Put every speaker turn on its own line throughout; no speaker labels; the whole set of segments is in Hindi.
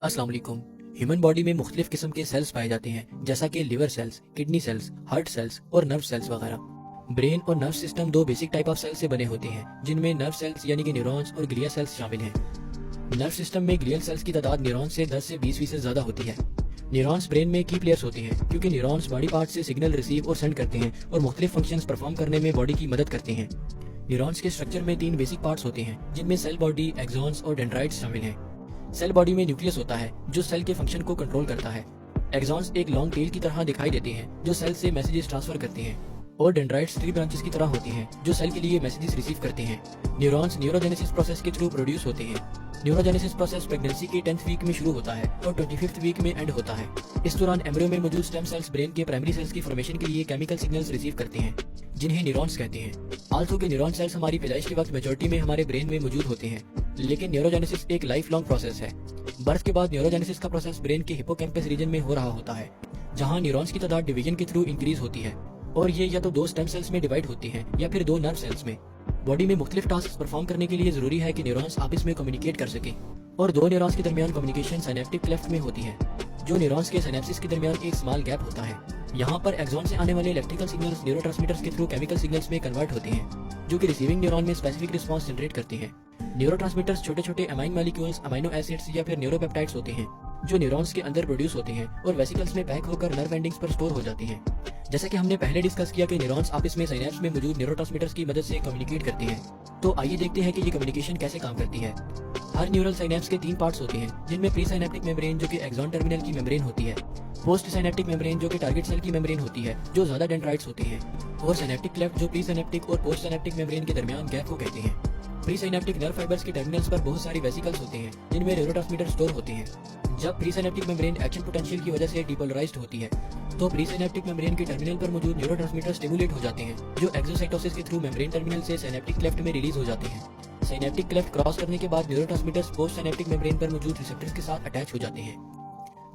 अस्सलाम वालेकुम। ह्यूमन बॉडी में मुख्तलिफ किस्म के सेल्स पाए जाते हैं, जैसा कि liver cells, kidney cells, heart cells और नर्व सेल्स वगैरह। ब्रेन और नर्व सिस्टम दो बेसिक टाइप ऑफ सेल्स से बने होते हैं, जिनमें नर्व सेल्स यानी कि न्यूरॉन्स और ग्लिया सेल्स शामिल हैं। नर्व सिस्टम में ग्लियल सेल्स की तादाद न्यूरॉन्स से 10 से 20% ज्यादा होती है। न्यूरॉन्स ब्रेन में की प्लेयर्स होते हैं, क्योंकि न्यूरॉन्स बॉडी पार्ट से सिग्नल रिसीव और सेंड करते हैं और मुख्तलिफ फंक्शंस परफॉर्म करने में बॉडी की मदद करते हैं। न्यूरॉन्स के स्ट्रक्चर में 3 बेसिक पार्ट्स होते हैं, जिनमें सेल बॉडी, एक्सॉन्स और डेंड्राइट्स शामिल हैं। सेल बॉडी में न्यूक्लियस होता है, जो सेल के फंक्शन को कंट्रोल करता है। एक्सॉन्स एक लॉन्ग टेल की तरह दिखाई देते हैं, जो सेल से मैसेजेस ट्रांसफर करते हैं। और डेंड्राइट्स 3 ब्रांचेस की तरह होती हैं, जो सेल के लिए मैसेजेस रिसीव करते हैं। न्यूरॉन्स न्यूरोजेनेसिस प्रोसेस के थ्रू प्रोड्यूस होते हैं। न्यूरोजेनेसिस प्रोसेस प्रेगनेंसी के 10th वीक में शुरू होता है और 25th वीक में एंड होता है। इस दौरान एम्ब्रियो में मौजूद स्टेम सेल्स ब्रेन के प्राइमरी सेल्स की फॉर्मेशन के लिए केमिकल सिग्नल्स रिसीव करते हैं, जिन्हें न्यूरॉन्स कहते हैं। आल्सो के न्यूरॉन सेल्स हमारी पैदाइश के वक्त मेजॉरिटी में हमारे ब्रेन में मौजूद होते हैं, लेकिन न्यूरोजेनेसिस एक लाइफ लॉन्ग प्रोसेस है। बर्थ के बाद न्यूरोजेनेसिस का प्रोसेस ब्रेन के हिप्पोकैम्पस रीजन में हो रहा होता है, जहां न्यूरॉन्स की तादाद डिवीजन के थ्रू इंक्रीज होती है, और ये या तो 2 स्टेम सेल्स में डिवाइड होती हैं या फिर 2 नर्व सेल्स में। बॉडी में मुख्तलिफ टास्क परफॉर्म करने के लिए जरूरी है कि न्यूरॉन्स आपस में कम्युनिकेट कर सकें, और 2 न्यूरॉन्स के दरमियान कम्युनिकेशन साइनेप्टिक क्लेफ्ट में होती है, जो न्यूरॉन्स के साइनेप्सिस के दरमियान एक स्मॉल गैप होता है। यहाँ पर एक्सॉन से आने वाले इलेक्ट्रिकल सिग्नल्स न्यूरोट्रांसमीटर्स के थ्रू केमिकल सिग्नल्स में कन्वर्ट होते हैं, जो कि रिसीविंग न्यूरॉन में स्पेसिफिक रिस्पांस जनरेट करते हैं। न्यूरोट्रांसमीटर्स छोटे छोटे अमाइन मॉलिक्यूल्स, अमाइनो एसिड्स या फिर न्यूरोपेप्टाइड्स होते हैं, जो न्यूरॉन्स के अंदर प्रोड्यूस होते हैं और वेसिकल्स में पैक होकर नर्व एंडिंग्स पर स्टोर हो जाती हैं। जैसा कि हमने पहले डिस्कस किया कि न्यूरॉन्स आपस में साइनेप्स में मौजूद न्यूरोट्रांसमीटर्स की मदद से कम्युनिकेट करते हैं, तो आइए देखते हैं कि ये कम्युनिकेशन कैसे काम करती है। हर न्यूरल साइनेप्स के 3 पार्ट्स होते हैं, जिनमें प्री साइनेप्टिक मेम्ब्रेन जो कि एक्सॉन टर्मिनल की मेम्ब्रेन होती है, पोस्ट साइनेप्टिक मेम्ब्रेन जो कि टारगेट सेल की मेम्ब्रेन होती है, जो ज्यादा डेंड्राइट्स होती हैं, और साइनेप्टिक क्लेफ्ट जो प्री साइनेप्टिक और पोस्ट साइनेप्टिक मेम्ब्रेन के दरमियान गैप को कहते हैं। प्री साइनेप्टिक नर्व फाइबर्स के टर्मिनल्स पर बहुत सारी वेसिकल्स होते हैं, जिनमें न्यूरोट्रांसमीटर स्टोर होते हैं। जब pre synaptic membrane action potential की वजह से डिपोलराइज्ड होती है, तो प्री साइनेप्टिक मेम्ब्रेन के टर्मिनल पर मौजूद न्यूरोट्रांसमीटर स्टिमुलेट हो जाते हैं, जो एक्सोसाइटोसिस के थ्रू मेम्ब्रेन टर्मिनल से साइनेप्टिक क्लेफ्ट में रिलीज हो जाते हैं। साइनेप्टिक क्लेफ्ट क्रॉस करने के बाद न्यूरोट्रांसमीटर्स पोस्ट साइनेप्टिक मेम्ब्रेन पर मौजूद रिसेप्टर्स के साथ अटैच हो जाते हैं।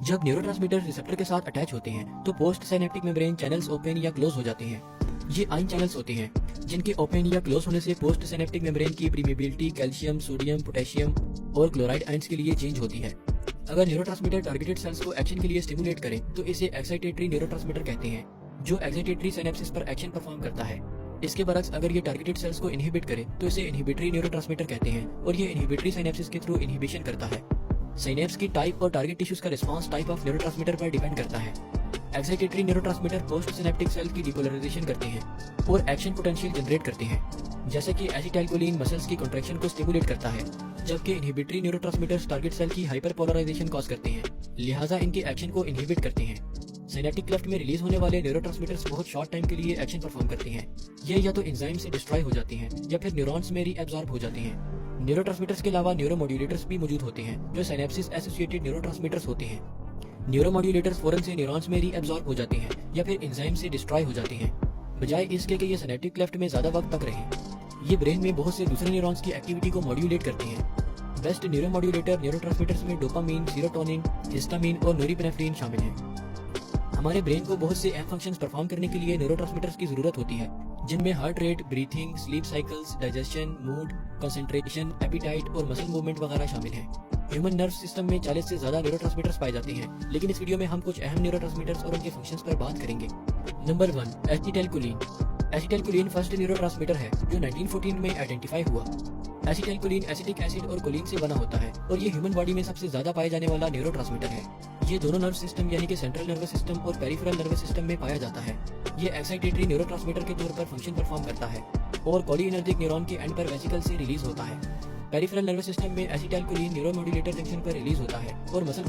जब न्यूरोट्रांसमीटर रिसेप्टर के साथ अटैच होते हैं, तो post synaptic membrane channels open या क्लोज हो जाते हैं। ये आयन चैनल्स होते हैं, जिनके ओपन या क्लोज होने से पोस्ट साइनेप्टिक मेम्ब्रेन की परमिएबिलिटी कैल्शियम, सोडियम, पोटेशियम और क्लोराइड आयंस के लिए चेंज होती है। अगर न्यूरोट्रांसमीटर टारगेटेड सेल्स को एक्शन के लिए स्टिमुलेट करें, तो इसे एक्साइटेटरी न्यूरोट्रांसमीटर कहते हैं, जो एक्साइटेटरी सिनेप्सिस पर एक्शन परफॉर्म करता है। इसके बरक्स अगर ये टारगेटेड सेल्स को इनहिबिट करे, तो इसे इनहिबिटरी न्यूरोट्रांसमीटर कहते हैं, और ये इनहिबिटरी सिनेप्सिस के थ्रू इनहिबिशन करता है। सिनेप्स की टाइप और टारगेट टिश्यूज का रिस्पांस टाइप ऑफ न्यूरोट्रांसमीटर पर डिपेंड करता है। Excitatory neurotransmitter post synaptic cell की डिपोलराइजेशन करते हैं और एक्शन पोटेंशियल जनरेट करते हैं, जैसे कि एसिटाइलकोलिन मसल्स की कॉन्ट्रैक्शन को स्टिमुलेट करता है, जबकि इनहिबिटरी न्यूरोट्रांसमीटर्स टारगेट सेल की हाइपरपोलराइजेशन कॉज करते हैं, लिहाजा इनके एक्शन को इनहिबिट करते हैं। साइनेप्टिक क्लेफ्ट में रिलीज होने वाले न्यूरोट्रांसमीटर्स बहुत शॉर्ट टाइम के लिए एक्शन परफॉर्म करते हैं। ये या तो एंजाइम से डिस्ट्रॉय हो जाती हैं या फिर न्यूरॉन्स में रीएब्सॉर्ब हो जाते हैं। न्यूरोट्रांसमीटर्स के अलावा न्यूरोमोड्यूलेटर्स भी मौजूद होते हैं, जो सिनेप्सिस एसोसिएटेड न्यूरोट्रांसमीटर्स होते हैं। न्यूरोमोड्यूलेटर्स फौरन से न्यूरॉन्स में रीएब्सॉर्ब हो जाते हैं या फिर एंजाइम से डिस्ट्रॉय हो जाते हैं, बजाय इसके कि ये सिनेप्टिक क्लेफ्ट में ज्यादा वक्त तक रहें। ये ब्रेन में बहुत से दूसरे न्यूरॉन्स की एक्टिविटी को मॉड्यूलेट करते हैं। बेस्ट न्यूरोमोड्यूलेटर न्यूरोट्रांसमीटर्स में डोपामीन, सीरोटोनिन, हिस्टामिन और नोरिपेनेफ्रिन शामिल हैं। हमारे ब्रेन को बहुत से अहम फंक्शंस परफॉर्म करने के लिए न्यूरोट्रांसमीटर्स की जरूरत होती है, जिनमें heart rate, breathing, sleep cycles, digestion, mood, concentration, appetite और मसल मूवमेंट वगैरह शामिल हैं। ह्यूमन नर्व सिस्टम में 40 से ज्यादा न्यूरोट्रांसमीटर्स पाए जाते हैं, लेकिन इस वीडियो में हम कुछ अहम न्यूरोट्रांसमीटर्स और उनके फंक्शंस पर बात करेंगे। Number 1, acetylcholine. Acetylcholine first neurotransmitter है जो 1914 में आइडेंटिफाई हुआ। एसिटाइलकोलिन एसिटिक एसिड और कोलिन से बना होता है, और ये ह्यूमन बॉडी में सबसे ज्यादा पाए जाने वाला न्यूरोट्रांसमीटर है। ये दोनों नर्व सिस्टम यानी कि सेंट्रल नर्वस सिस्टम और पेरिफेरल नर्वस सिस्टम में पाया जाता है। ये एक्साइटेटरी न्यूरोट्रांसमीटर के तौर पर फंक्शन परफॉर्म करता है और कोलिनर्जिक न्यूरॉन के एंड पर वेसिकल से रिलीज होता है। पेरिफेरल नर्वस सिस्टम में एसिटाइलकोलिन न्यूरोमोड्यूलेटर जंक्शन पर रिलीज होता है और मसल